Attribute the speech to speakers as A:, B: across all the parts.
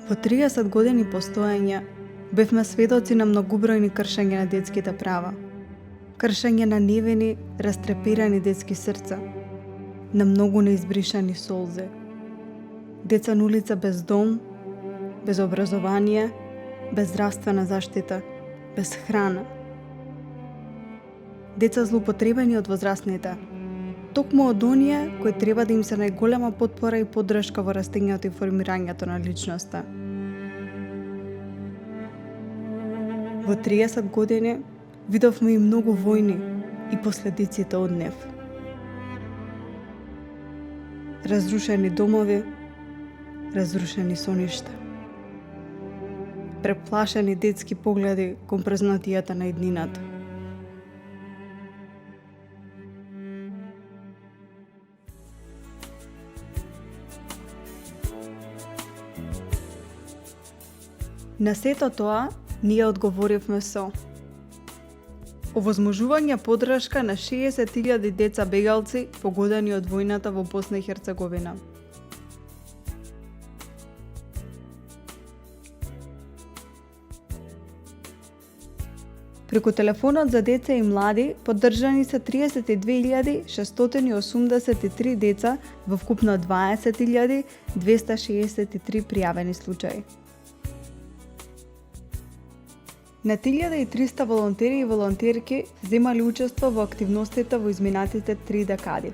A: Во 30 години постоење бевме сведоци на многобројни кршења на детските права. Кршење на невини, растреперани детски срца, на многу неизбришани солзи. Деца на улица без дом, без образование, без здравствена заштита, без храна. Деца злоупотребени од возрастните, токму од оние кои треба да им се најголема потпора и поддршка во растењето и формирањето на личноста. Во 30 години видовме и многу војни и последиците од нив. Разрушени домови, разрушени соништа. Преплашени детски погледи кон празнотијата на иднината. На сето тоа, ние одговоривме со овозможување поддршка на 60.000 деца бегалци погодени од војната во Босна и Херцеговина. Преку телефонот за деца и млади поддржани се 32.683 деца во вкупно 20.263 пријавени случаи. На 1300 волонтери и волонтерки земали учество во активностите во изминатите 3 декади.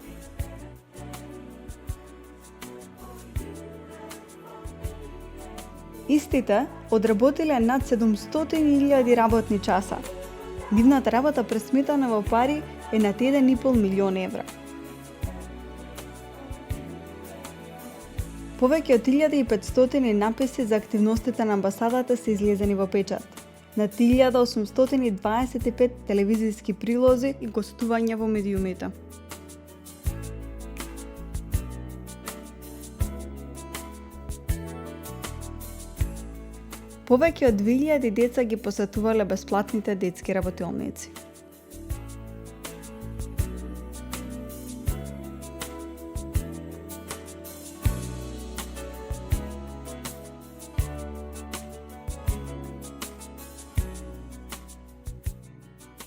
A: Истите одработиле над 700.000 работни часа. Нивната работа пресметана во пари е над 1,5 милион евра. Повеќе од 1500 написи за активностите на амбасадата се излезени во печат. На 1825 телевизиски прилози и гостувања во медиумите. Повеќе од 2000 деца ги посетувале бесплатните детски работилници.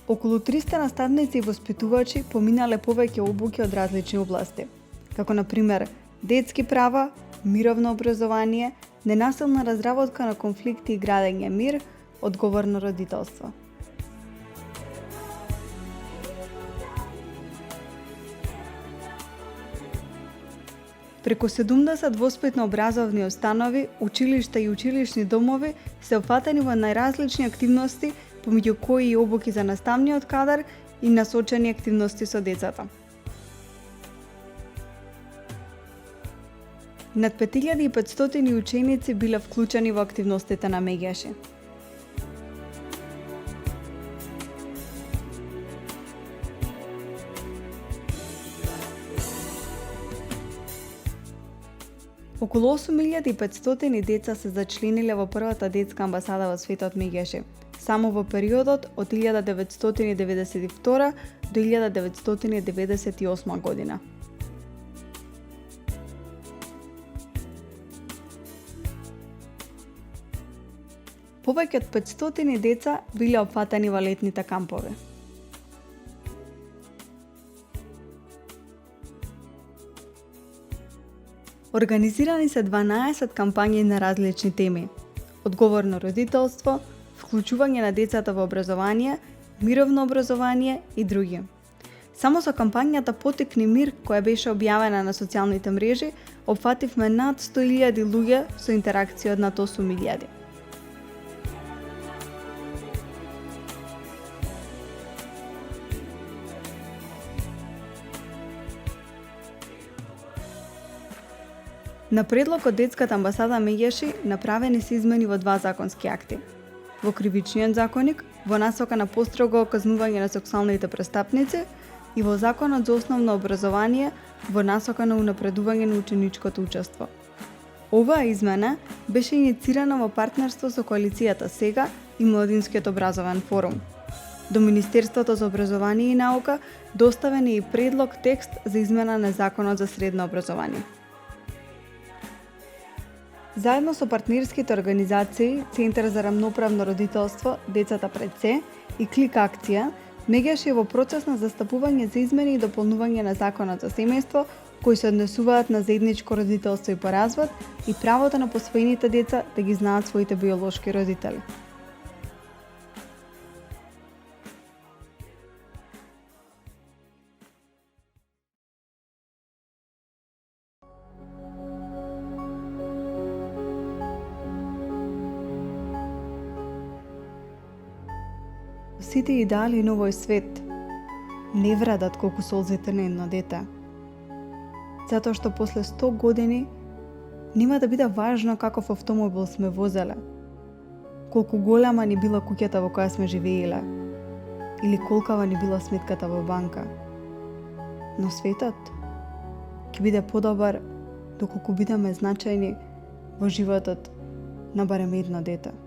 A: Околу 300 наставници и воспитувачи поминале повеќе обуки од различни области, како на пример детски права, мировно образование, ненасилна разработка на конфликти и градење мир, одговорно родителство. Преку 70 воспитно-образовни установи, училишта и училишни домови се опфатени во најразлични активности, помеѓу кои и обуки за наставниот кадар и насочени активности со децата. Над 5500 ученици биле вклучени во активностите на Мегеши. Околу 8500 деца се зачлениле во првата детска амбасада во светот Мегеши, само во периодот од 1992 до 1998 година. Повеќе од 500 деца биле опфатени во летните кампови. Организирани се 12 кампањи на различни теми: одговорно родителство, вклучување на децата во образование, мировно образование и други. Само со кампањата Потекни мир, која беше објавена на социјалните мрежи, опфативме над 100.000 луѓе со интеракција од над 8.000. На предлог од детската амбасада Мегеши направени се измени во 2 законски акти. Во Кривичниот законник, во насока на построго казнување на сексуалните престапници и во Законот за основно образование во насока на унапредување на ученичкото учество. Оваа измена беше иницирана во партнерство со коалицијата Сега и Младинскиот образовен форум. До Министерството за образование и наука доставен е и предлог текст за измена на Законот за средно образование. Заедно со партнерските организации, Центар за рамноправно родителство, Децата пред се и Клик акција, Меѓаш е во процес на застапување за измени и дополнување на Законот за семејство, кои се однесуваат на заедничко родителство и по развод и правото на посвоените деца да ги знаат своите биолошки родители. Сите идеали на овој свет не вредат колку солзите на едно дете. Затоа што после 100 години нема да биде важно каков автомобил сме возеле, колку голема ни била куќата во која сме живееле, или колкава ни била сметката во банка. Но светот ќе биде подобар доколку бидеме значајни во животот на барем едно дете.